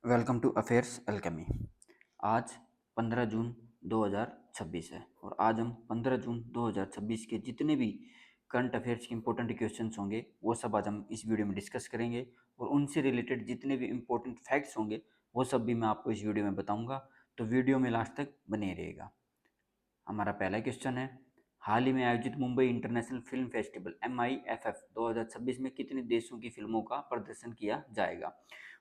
Welcome to affairs alchemy. आज 15 जून 2026 है और आज हम 15 जून 2026 के जितने भी करंट अफेयर्स के इंपॉर्टेंट क्वेश्चंस होंगे वो सब आज हम इस वीडियो में डिस्कस करेंगे और उनसे रिलेटेड जितने भी इंपॉर्टेंट फैक्ट्स होंगे वो सब भी मैं आपको इस वीडियो में बताऊंगा। तो वीडियो में लास्ट तक बने रहिएगा। हमारा पहला क्वेश्चन है, हाल ही में आयोजित Mumbai international film festival MIFF 2026 में कितने देशों की फिल्मों का प्रदर्शन किया जाएगा?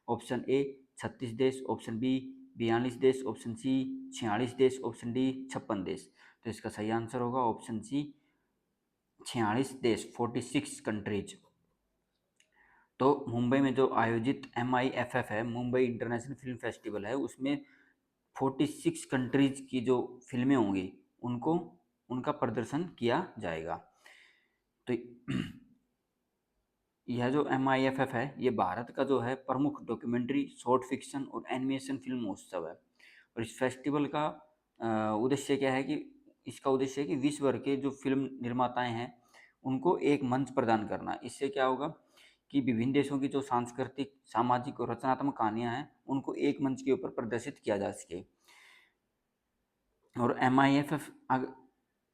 ऑप्शन ए 36 देश, ऑप्शन बी 42 देश, ऑप्शन सी 46 देश, ऑप्शन डी 56 देश। तो इसका सही आंसर होगा ऑप्शन सी 46 देश, 46 कंट्रीज। तो मुंबई में जो आयोजित MIFF है, मुंबई इंटरनेशनल फिल्म फेस्टिवल है, उसमें 46 कंट्रीज की जो फिल्में होंगी उनको उनका प्रदर्शन किया जाएगा। तो यह जो MIFF है ये भारत का जो है प्रमुख डॉक्यूमेंट्री, शॉर्ट फिक्शन और एनिमेशन फिल्म महोत्सव है। और इस फेस्टिवल का उद्देश्य क्या है कि इसका उद्देश्य है कि विश्व भर के जो फिल्म निर्माताएं हैं उनको एक मंच प्रदान करना। इससे क्या होगा कि विभिन्न देशों की जो सांस्कृतिक, सामाजिक और रचनात्मक कहानियां हैं उनको एक मंच के ऊपर प्रदर्शित किया जा सके। और MIFF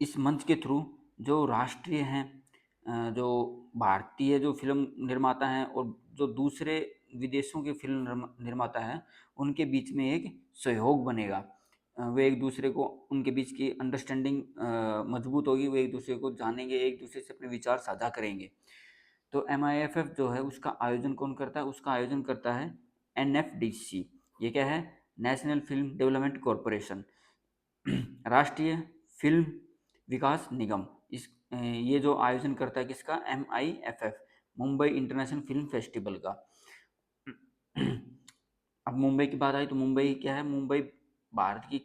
इस मंच के थ्रू जो राष्ट्रीय हैं, जो भारतीय जो फिल्म निर्माता हैं और जो दूसरे विदेशों के फिल्म निर्माता हैं उनके बीच में एक सहयोग बनेगा। वे एक दूसरे को, उनके बीच की अंडरस्टैंडिंग मजबूत होगी, वे एक दूसरे को जानेंगे, एक दूसरे से अपने विचार साझा करेंगे। तो MIFF जो है उसका आयोजन कौन करता है? उसका आयोजन करता है NFDC। ये क्या है? नेशनल फिल्म डेवलपमेंट कॉरपोरेशन, राष्ट्रीय फिल्म विकास निगम। ये जो आयोजन करता है किसका? MIFF, Mumbai international film festival का। अब मुंबई की बात आई तो मुंबई क्या है? मुंबई भारत की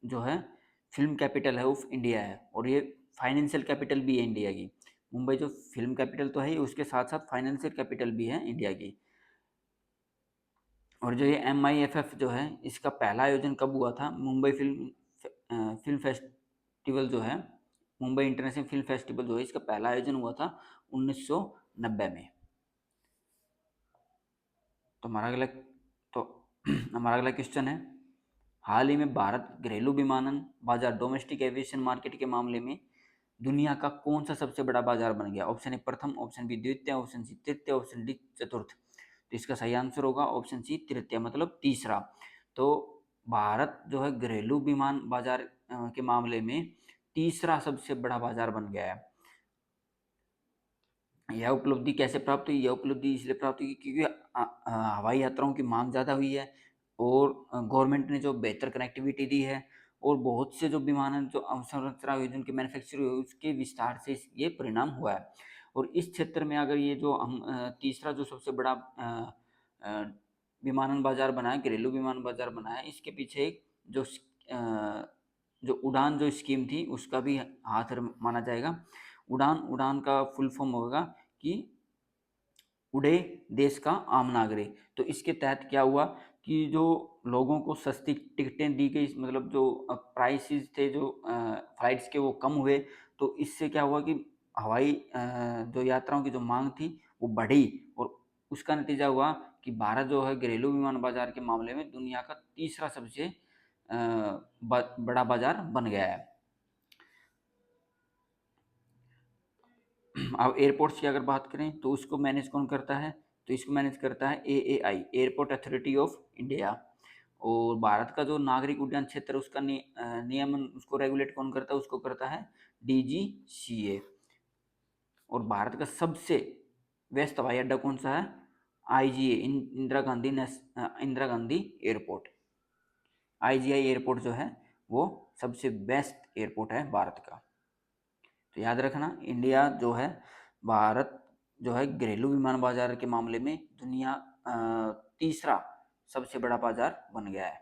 जो है फिल्म कैपिटल है, ऑफ इंडिया है, और ये फाइनेंशियल कैपिटल भी है इंडिया की। मुंबई जो फिल्म कैपिटल तो है, उसके साथ साथ फाइनेंशियल कैपिटल भी है इंडिया की। और जो ये MIFF जो है इसका पहला आयोजन कब हुआ था? मुंबई फिल्म फेस्टिवल जो है, मुंबई इंटरनेशनल फिल्म फेस्टिवल जो है, इसका पहला आयोजन हुआ था 1990 में। तो हमारा अगला तो हमारा अगला क्वेश्चन है, हाल ही में भारत घरेलू विमानन बाजार, डोमेस्टिक एविएशन मार्केट के मामले में दुनिया का कौन सा सबसे बड़ा बाजार बन गया? ऑप्शन ए प्रथम, ऑप्शन बी द्वितीय, ऑप्शन सी तृतीय, ऑप्शन डी चतुर्थ। तो इसका सही आंसर होगा ऑप्शन सी तृतीय, मतलब तीसरा। तो भारत जो है घरेलू विमान बाजार के मामले में तीसरा सबसे बड़ा बाजार बन गया है। यह उपलब्धि कैसे प्राप्त हुई? यह उपलब्धि इसलिए प्राप्त हुई क्योंकि हवाई यात्राओं की मांग ज़्यादा हुई है और गवर्नमेंट ने जो बेहतर कनेक्टिविटी दी है और बहुत से जो विमानन जो अवसंरचना हुई, जिनकी मैन्युफैक्चर हुई, उसके विस्तार से ये परिणाम हुआ है। और इस क्षेत्र में अगर ये जो हम तीसरा जो सबसे बड़ा अ, विमानन बाजार बना है, घरेलू विमान बाजार बना है, इसके पीछे एक जो उड़ान जो स्कीम थी उसका भी हाथ माना जाएगा। उड़ान उड़ान का फुल फॉर्म होगा कि उड़े देश का आम नागरिक। तो इसके तहत क्या हुआ कि जो लोगों को सस्ती टिकटें दी गई, मतलब जो प्राइसेस थे जो फ्लाइट्स के वो कम हुए। तो इससे क्या हुआ कि हवाई जो यात्राओं की जो मांग थी वो बढ़ी और उसका नतीजा हुआ कि भारत जो है घरेलू विमान बाजार के मामले में दुनिया का तीसरा सबसे बड़ा बाजार बन गया है। अब एयरपोर्ट्स की अगर बात करें तो उसको मैनेज कौन करता है? तो इसको मैनेज करता है AAI, airport authority of India. और भारत का जो नागरिक उड्डयन क्षेत्र उसका नियमन, उसको रेगुलेट कौन करता है? उसको करता है DGCA। और भारत का सबसे व्यस्त हवाई अड्डा कौन सा है? IGA, Indira Gandhi airport. IGI airport जो है वो सबसे बेस्ट एयरपोर्ट है भारत का। तो याद रखना, इंडिया जो है, भारत जो है घरेलू विमान बाजार के मामले में दुनिया तीसरा सबसे बड़ा बाजार बन गया है।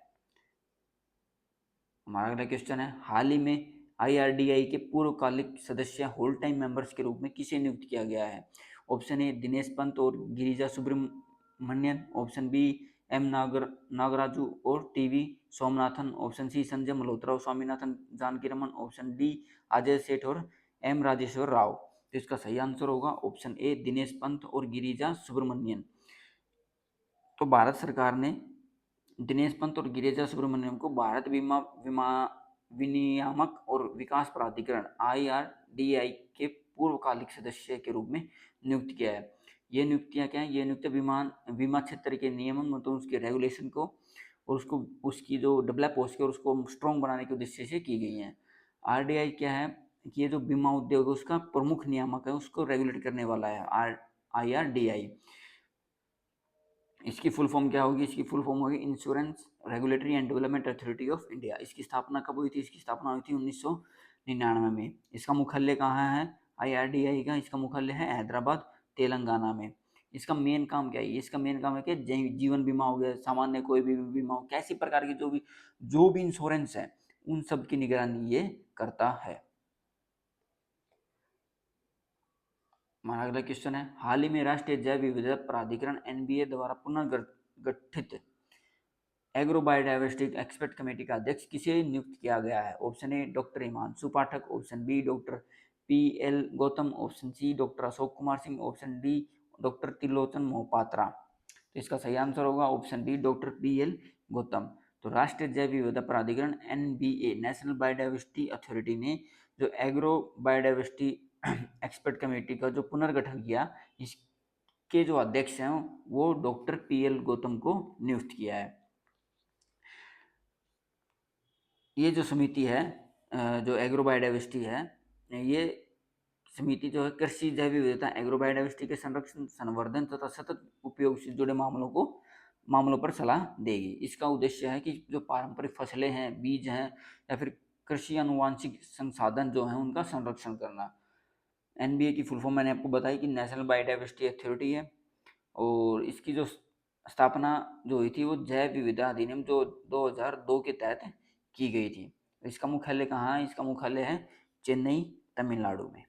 हमारा अगला क्वेश्चन है, हाल ही में IRDI के पूर्वकालिक सदस्य होल टाइम मेंबर्स के रूप में किसे नियुक्त किया गया है? ऑप्शन ए दिनेश पंत और गिरिजा सुब्रमण्यन, ऑप्शन बी नागराजू और TV Somanathan, option C Sanjay Malhotra और स्वामीनाथन जानकी रमन, ऑप्शन डी अजय सेठ और M राजेश्वर राव। तो इसका सही आंसर होगा ऑप्शन ए दिनेश पंत और गिरिजा सुब्रमण्यन। तो भारत सरकार ने दिनेश पंत और गिरिजा सुब्रमण्यम को भारत बीमा विमा विनियामक और विकास प्राधिकरण IRDAI के पूर्वकालिक सदस्य के रूप में नियुक्त किया है। ये नियुक्तियां क्या है? ये नियुक्तियां बीमा क्षेत्र के नियमन मतलब उसके रेगुलेशन को और उसको उसकी जो डेवलप हो सके और उसको स्ट्रॉन्ग बनाने के उद्देश्य से की गई हैं। RDI क्या है कि ये जो बीमा उद्योग है उसका प्रमुख नियामक है, उसको रेगुलेट करने वाला है IRDI। इसकी फुल फॉर्म क्या होगी? इसकी फुल फॉर्म होगी insurance regulatory and development authority of India. इसकी स्थापना कब हुई थी? इसकी स्थापना हुई थी 1999 में। इसका मुख्यालय कहाँ है? IRDI का इसका मुख्यालय है हैदराबाद, तेलंगाना में। इसका मेन काम क्या है? इसका मेन काम है कि जीवन बीमा हो गया, सामान्य कोई भी बीमा हो, कैसी प्रकार की जो भी इंश्योरेंस है उन सब की निगरानी ये करता है। हमारा अगला क्वेश्चन है, हाल ही में राष्ट्रीय जैव विविधता प्राधिकरण NBA द्वारा पुनर्गठित एग्रो बायोडाइवर्सिटी एक्सपर्ट कमेटी का अध्यक्ष किसे नियुक्त किया गया है? Option A doctor Himanshu Pathak, option B doctor PL Gautam, option C doctor Ashok Kumar Singh, option D doctor Trilochan Mohapatra. तो इसका सही आंसर होगा option D doctor PL Gautam. तो राष्ट्रीय जैव विविधता प्राधिकरण NBA नेशनल बायोडाइवर्सिटी अथॉरिटी ने जो एग्रो बायोडाइवर्सिटी एक्सपर्ट कमेटी का जो पुनर्गठन किया, इसके जो अध्यक्ष हैं वो डॉक्टर PL गौतम को नियुक्त किया है। ये जो समिति है जो एग्रो बायोडाइवर्सिटी है, ये समिति जो है कृषि जैव विविधता एग्रो बायोडाइवर्सिटी के संरक्षण, संवर्धन तथा सतत उपयोग से जुड़े मामलों पर सलाह देगी। इसका उद्देश्य है कि जो पारंपरिक फसलें हैं, बीज हैं या फिर कृषि आनुवांशिक संसाधन जो हैं उनका संरक्षण करना। NBA की फुल फॉर्म मैंने आपको बताई कि नेशनल बायोडाइवर्सिटी अथॉरिटी है और इसकी जो स्थापना जो हुई थी वो जैव विविधता अधिनियम जो 2002 के तहत की गई थी। इसका मुख्यालय कहाँ है? इसका मुख्यालय है चेन्नई, तमिलनाडु में।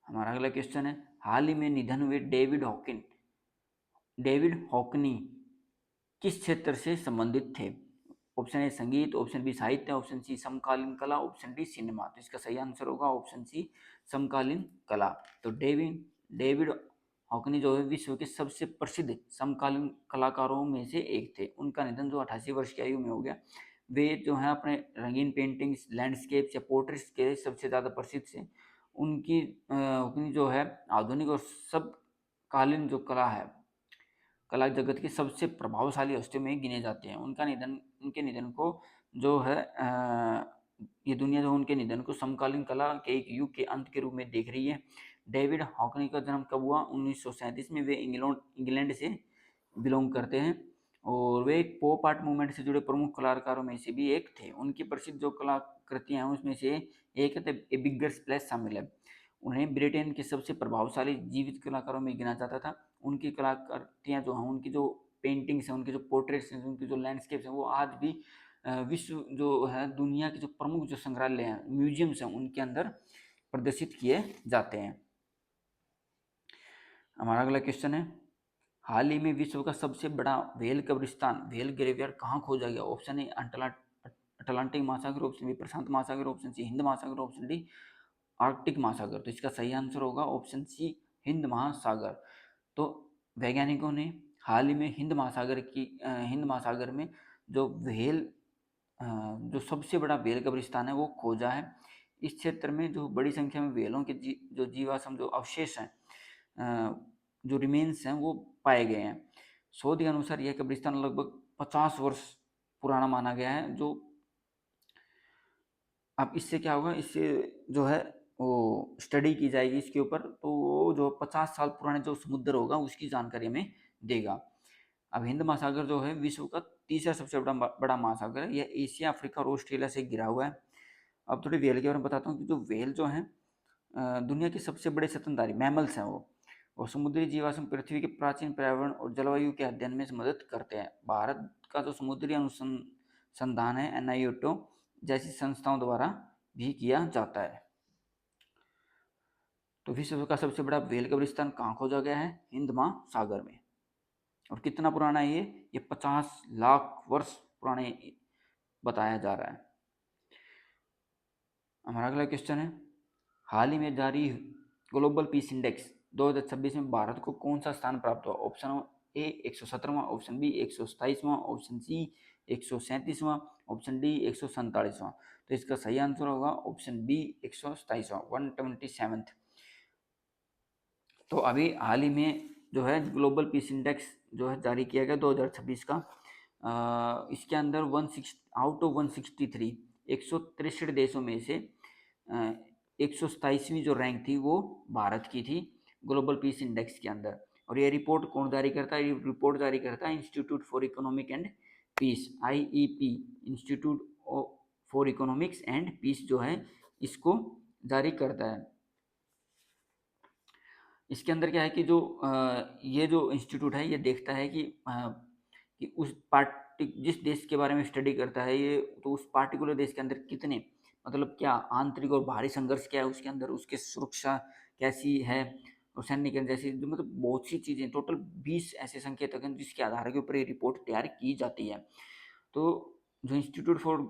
हमारा अगला क्वेश्चन है, हाल ही में निधन हुए डेविड हॉकनी किस क्षेत्र से संबंधित थे? ऑप्शन ए संगीत, ऑप्शन बी साहित्य, ऑप्शन सी समकालीन कला, ऑप्शन डी सिनेमा। तो इसका सही आंसर होगा ऑप्शन सी समकालीन कला। तो डेविड हॉकनी जो है विश्व के सबसे प्रसिद्ध समकालीन कलाकारों में से एक थे। उनका निधन जो 88 वर्ष की आयु में हो गया। वे जो है अपने रंगीन पेंटिंग्स, लैंडस्केप्स या पोर्ट्रेट्स के सबसे ज़्यादा प्रसिद्ध थे। उनकी हॉकनी जो है आधुनिक और समकालीन जो कला जगत के सबसे प्रभावशाली हस्तियों में गिने जाते हैं। उनके निधन को जो है ये दुनिया जो उनके निधन को समकालीन कला के एक युग के अंत के रूप में देख रही है। डेविड हॉकनी का जन्म कब हुआ? 1937 में। वे इंग्लैंड से बिलोंग करते हैं और वे एक पॉप आर्ट मूवमेंट से जुड़े प्रमुख कलाकारों में से भी एक थे। उनकी प्रसिद्ध जो कलाकृतियाँ हैं उसमें से एक है ए बिगर स्प्लैश शामिल है। उन्हें ब्रिटेन के सबसे प्रभावशाली जीवित कलाकारों में गिना जाता था। उनकी कलाकृतियाँ जो हैं, उनकी जो पेंटिंग्स हैं, उनके जो पोर्ट्रेट्स हैं, उनके जो लैंडस्केप्स हैं, वो आज भी विश्व जो है दुनिया के जो प्रमुख जो संग्रहालय हैं, म्यूजियम्स हैं, उनके अंदर प्रदर्शित किए जाते हैं। हमारा अगला क्वेश्चन है, हाल ही में विश्व का सबसे बड़ा व्हेल कब्रिस्तान व्हेल ग्रेवयार्ड कहाँ खोजा गया? ऑप्शन ए अटलांटिक महासागर, ऑप्शन बी प्रशांत महासागर, ऑप्शन सी हिंद महासागर, ऑप्शन डी आर्कटिक महासागर। तो इसका सही आंसर होगा ऑप्शन सी हिंद महासागर। तो वैज्ञानिकों ने हाल ही में हिंद महासागर में जो जो सबसे बड़ा व्हेल कब्रिस्तान है वो खोजा है। इस क्षेत्र में जो बड़ी संख्या में व्हेलों के जो जीवाश्म जो अवशेष हैं, जो रिमेन्स हैं वो पाए गए हैं। शोध के अनुसार यह कब्रिस्तान लगभग 50 वर्ष पुराना माना गया है। जो अब इससे क्या होगा, इससे जो है वो स्टडी की जाएगी इसके ऊपर, तो वो जो 50 साल पुराने जो समुद्र होगा उसकी जानकारी हमें देगा। अब हिंद महासागर जो है विश्व का तीसरा सबसे बड़ा महासागर है। यह एशिया, अफ्रीका और ऑस्ट्रेलिया से घिरा हुआ है। अब थोड़ी व्हेल के बारे में बताता हूँ कि जो व्हेल जो हैं दुनिया के सबसे बड़े स्तनधारी मैमल्स हैं वो, और समुद्री जीवाश्म पृथ्वी के प्राचीन पर्यावरण और जलवायु के अध्ययन में मदद करते हैं। भारत का जो समुद्री अनुसंधान है NIOTO जैसी संस्थाओं द्वारा भी किया जाता है। तो विश्व का सबसे बड़ा व्हेल कब्रिस्तान कहाँ खोजा गया है? हिंद महासागर में। और कितना पुराना है ये 50 लाख वर्ष पुराने बताया जा रहा है। हमारा अगला क्वेश्चन है, हाल ही में जारी ग्लोबल पीस इंडेक्स 2026 में भारत को कौन सा स्थान प्राप्त हुआ? ऑप्शन ए 117वां, ऑप्शन बी 127वां, ऑप्शन सी 137वां, ऑप्शन डी 147वां। तो इसका सही आंसर होगा ऑप्शन बी 127वां, 127th। तो अभी हाल ही में जो है ग्लोबल पीस इंडेक्स जो है जारी किया गया 2026 का, इसके अंदर 160 आउट ऑफ 163 163 देशों में से 127वीं जो रैंक थी वो भारत की थी ग्लोबल पीस इंडेक्स के अंदर। और ये रिपोर्ट कौन जारी करता है? ये रिपोर्ट जारी करता है institute for economic and peace, IEP, institute for economics and peace जो है इसको जारी करता है। इसके अंदर क्या है कि जो ये जो इंस्टीट्यूट है ये देखता है कि उस पार्टी जिस देश के बारे में स्टडी करता है ये, तो उस पार्टिकुलर देश के अंदर कितने मतलब क्या आंतरिक और बाहरी संघर्ष क्या है उसके अंदर, उसकी सुरक्षा कैसी है, और सैन्य जैसी जो मतलब बहुत सी चीज़ें, टोटल 20 ऐसे संकेतक हैं जिसके आधार के ऊपर ये रिपोर्ट तैयार की जाती है। तो जो institute for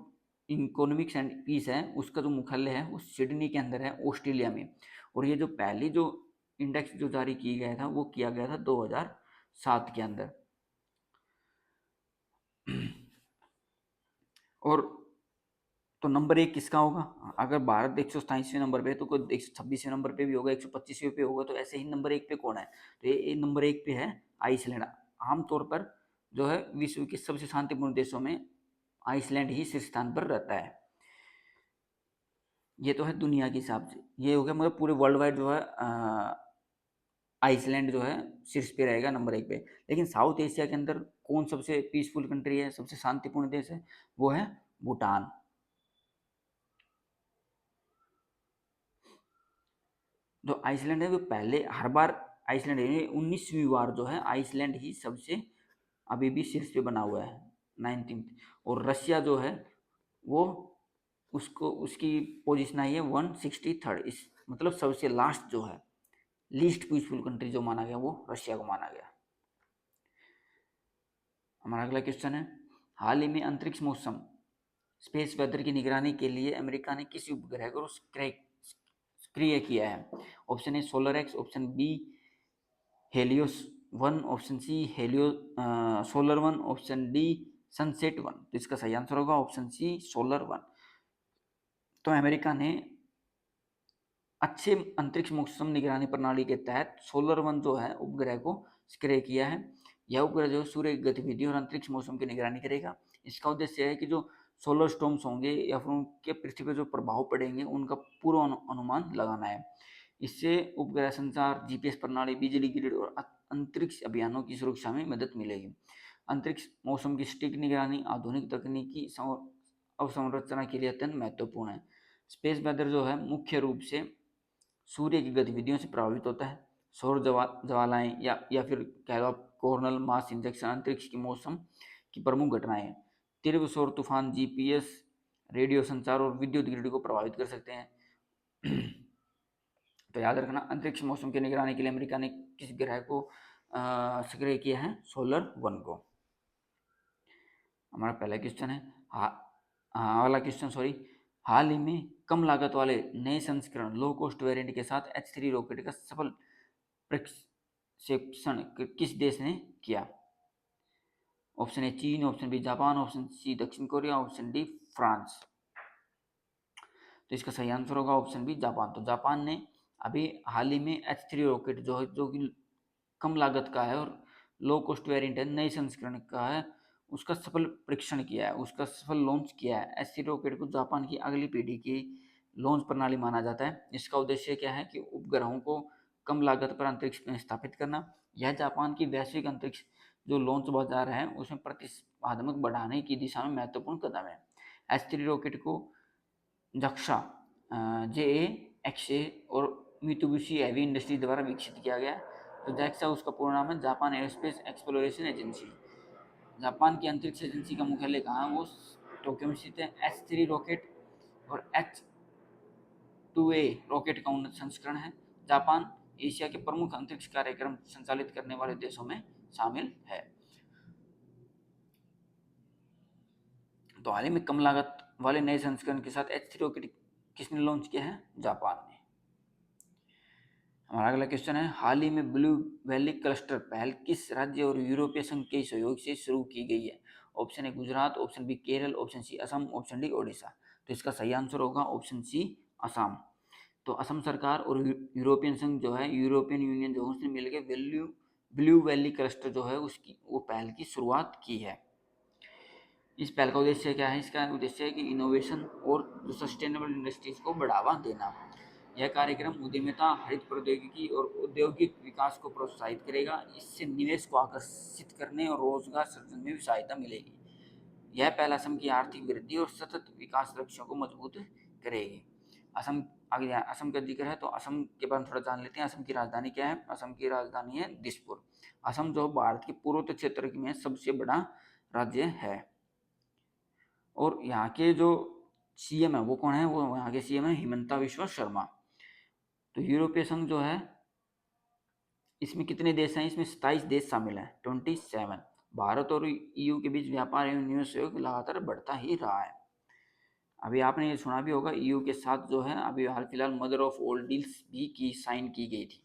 economics and peace है उसका जो मुख्यालय है वो सिडनी के अंदर है, ऑस्ट्रेलिया में। और ये जो पहली जो इंडेक्स जो जारी किया गया था वो किया गया था 2007 के अंदर। और तो नंबर 1 किसका होगा? अगर भारत 127वें नंबर पे तो कोई 126वें नंबर पे भी होगा, 125वें पे होगा, तो ऐसे ही नंबर 1 पे कौन है? तो ये नंबर 1 पे है आइसलैंड। आमतौर पर जो है विश्व के सबसे शांतिपूर्ण देशों में आइसलैंड ही शीर्ष स्थान पर रहता है। ये तो है दुनिया के हिसाब से, ये हो गया मतलब पूरे वर्ल्ड वाइड जो है आइसलैंड जो है शीर्ष पे रहेगा नंबर 1 पे। लेकिन साउथ एशिया के अंदर कौन सबसे पीसफुल कंट्री है, सबसे शांतिपूर्ण देश है? वो है भूटान। जो आइसलैंड है वो पहले हर बार आइसलैंड 19वीं बार जो है आइसलैंड ही सबसे अभी भी शीर्ष पे बना हुआ है 19th। और रशिया जो है वो उसको उसकी पोजीशन आई है 163rd, इस मतलब सबसे लास्ट जो है लीस्ट पीसफुल कंट्री जो माना गया वो रशिया को माना गया। हमारा अगला क्वेश्चन है, हाल ही में अंतरिक्ष मौसम स्पेस वेदर की निगरानी के लिए अमेरिका ने किस उपग्रह को सक्रिय किया है? Option A Solar X, option B Helios 1, option C Helio Solar 1, option D Sunset 1। तो इसका सही आंसर होगा ऑप्शन सी सोलर 1। तो अमेरिका ने अच्छे अंतरिक्ष मौसम निगरानी प्रणाली के तहत सोलर 1 जो है उपग्रह को सक्रिय किया है। यह उपग्रह जो सूर्य की गतिविधि और अंतरिक्ष मौसम की निगरानी करेगा। इसका उद्देश्य है कि जो सोलर स्टॉर्म्स होंगे या फिर उनके पृथ्वी पर जो प्रभाव पड़ेंगे उनका पूर्व अनुमान लगाना है। इससे उपग्रह संचार, GPS प्रणाली, बिजली ग्रिड और अंतरिक्ष अभियानों की सुरक्षा में मदद मिलेगी। अंतरिक्ष मौसम की सटीक निगरानी आधुनिक तकनीकी अवसंरचना के लिए अत्यंत महत्वपूर्ण है। स्पेस वेदर जो है मुख्य रूप से सूर्य की गतिविधियों से प्रभावित होता है। सौर ज्वालाएं या फिर कह लो आप कोरोनल मास इंजेक्शन अंतरिक्ष की मौसम की प्रमुख घटनाएं हैं। तीव्र सौर तूफान GPS, रेडियो संचार और विद्युत ग्रिड को प्रभावित कर सकते हैं। तो याद रखना, अंतरिक्ष मौसम की निगरानी के लिए अमेरिका ने किस ग्रह को सक्रिय किया है? सोलर 1 को। हमारा पहला क्वेश्चन है, वाला क्वेश्चन सॉरी, हाल ही में कम लागत वाले नए संस्करण लो कॉस्ट वेरिएंट के साथ H3 रॉकेट का सफल प्रक्षेपण किस देश ने किया? ऑप्शन ए चीन, option B Japan, option C दक्षिण कोरिया, ऑप्शन डी फ्रांस। तो इसका सही आंसर होगा ऑप्शन बी जापान। तो जापान ने अभी हाल ही में H3 रॉकेट जो कि कम लागत का है और लो कॉस्ट वेरिएंट है, नए संस्करण का है, उसका सफल परीक्षण किया है, उसका सफल लॉन्च किया है। H3 रॉकेट को जापान की अगली पीढ़ी की लॉन्च प्रणाली माना जाता है। इसका उद्देश्य क्या है कि उपग्रहों को कम लागत पर अंतरिक्ष में स्थापित करना। यह जापान की वैश्विक अंतरिक्ष जो लॉन्च बाजार है उसमें प्रतिस्पर्धात्मक बढ़ाने की दिशा में महत्वपूर्ण कदम है। H3 रॉकेट को जक्सा JAXA और मित्सुबिशी हेवी इंडस्ट्री द्वारा विकसित किया गया। तो जैक्सा उसका पूरा नाम है, Japan aerospace exploration agency. Japan की अंतरिक्ष एजेंसी का मुख्यालय कहाँ है? वो टोक्यो में स्थित है। H3 रॉकेट और H2A रॉकेट का उन्नत संस्करण है। जापान एशिया के प्रमुख अंतरिक्ष कार्यक्रम संचालित करने वाले देशों में शामिल है। तो हाल ही में कम लागत वाले नए संस्करण के साथ H3 रॉकेट किसने लॉन्च किया है? जापान ने। हमारा अगला क्वेश्चन है, हाल ही में ब्लू वैली क्लस्टर पहल किस राज्य और यूरोपीय संघ के सहयोग से शुरू की गई है? Option A Gujarat, option B Kerala, option C Assam, option D Odisha. तो इसका सही आंसर होगा ऑप्शन सी असम। तो असम सरकार और यूरोपियन संघ जो है, यूरोपियन यूनियन जो है, उसने मिलकर ब्लू वैली क्लस्टर जो है उसकी वो पहल की शुरुआत की है। इस पहल का उद्देश्य क्या है? इसका उद्देश्य है कि इनोवेशन और जो सस्टेनेबल इंडस्ट्रीज को बढ़ावा देना। यह कार्यक्रम उद्यमिता, हरित प्रौद्योगिकी और औद्योगिक विकास को प्रोत्साहित करेगा। इससे निवेश को आकर्षित करने और रोजगार सृजन में भी सहायता मिलेगी। यह पहल असम की आर्थिक वृद्धि और सतत विकास लक्ष्यों को मजबूत करेगी। असम, आगे असम का जिक्र है तो असम के बारे में थोड़ा जान लेते हैं। असम की राजधानी क्या है? असम की राजधानी है दिसपुर। असम जो भारत के पूर्वोत्तर क्षेत्र में सबसे बड़ा राज्य है। और यहाँ के जो सीएम है वो कौन है? वो यहाँ के सीएम है हिमंता विश्व शर्मा। तो यूरोपीय संघ जो है, इसमें कितने देश हैं? इसमें 27 देश शामिल हैं, 27। भारत और ईयू के बीच व्यापार एवं निवेश सहयोग लगातार बढ़ता ही रहा है। अभी आपने ये सुना भी होगा, ईयू के साथ जो है अभी हाल फिलहाल मदर ऑफ ऑल डील्स भी की साइन की गई थी।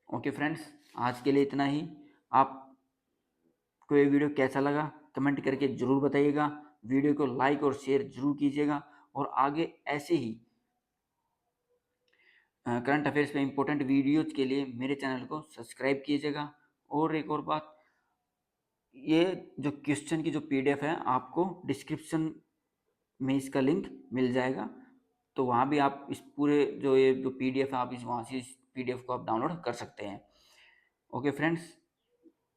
ओके फ्रेंड्स, आज के लिए इतना ही। आपको ये वीडियो कैसा लगा कमेंट करके ज़रूर बताइएगा। वीडियो को लाइक और शेयर जरूर कीजिएगा और आगे ऐसे ही करंट अफेयर्स पे इंपॉर्टेंट वीडियोज के लिए मेरे चैनल को सब्सक्राइब कीजिएगा। और एक और बात, ये जो क्वेश्चन की जो पीडीएफ है आपको डिस्क्रिप्शन में इसका लिंक मिल जाएगा। तो वहाँ भी आप इस पूरे जो पीडीएफ है, आप इस वहाँ से इस पीडीएफ को आप डाउनलोड कर सकते हैं। ओके फ्रेंड्स,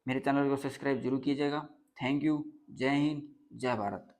मेरे चैनल को सब्सक्राइब जरूर कीजिएगा। Thank you. जय हिंद, जय भारत।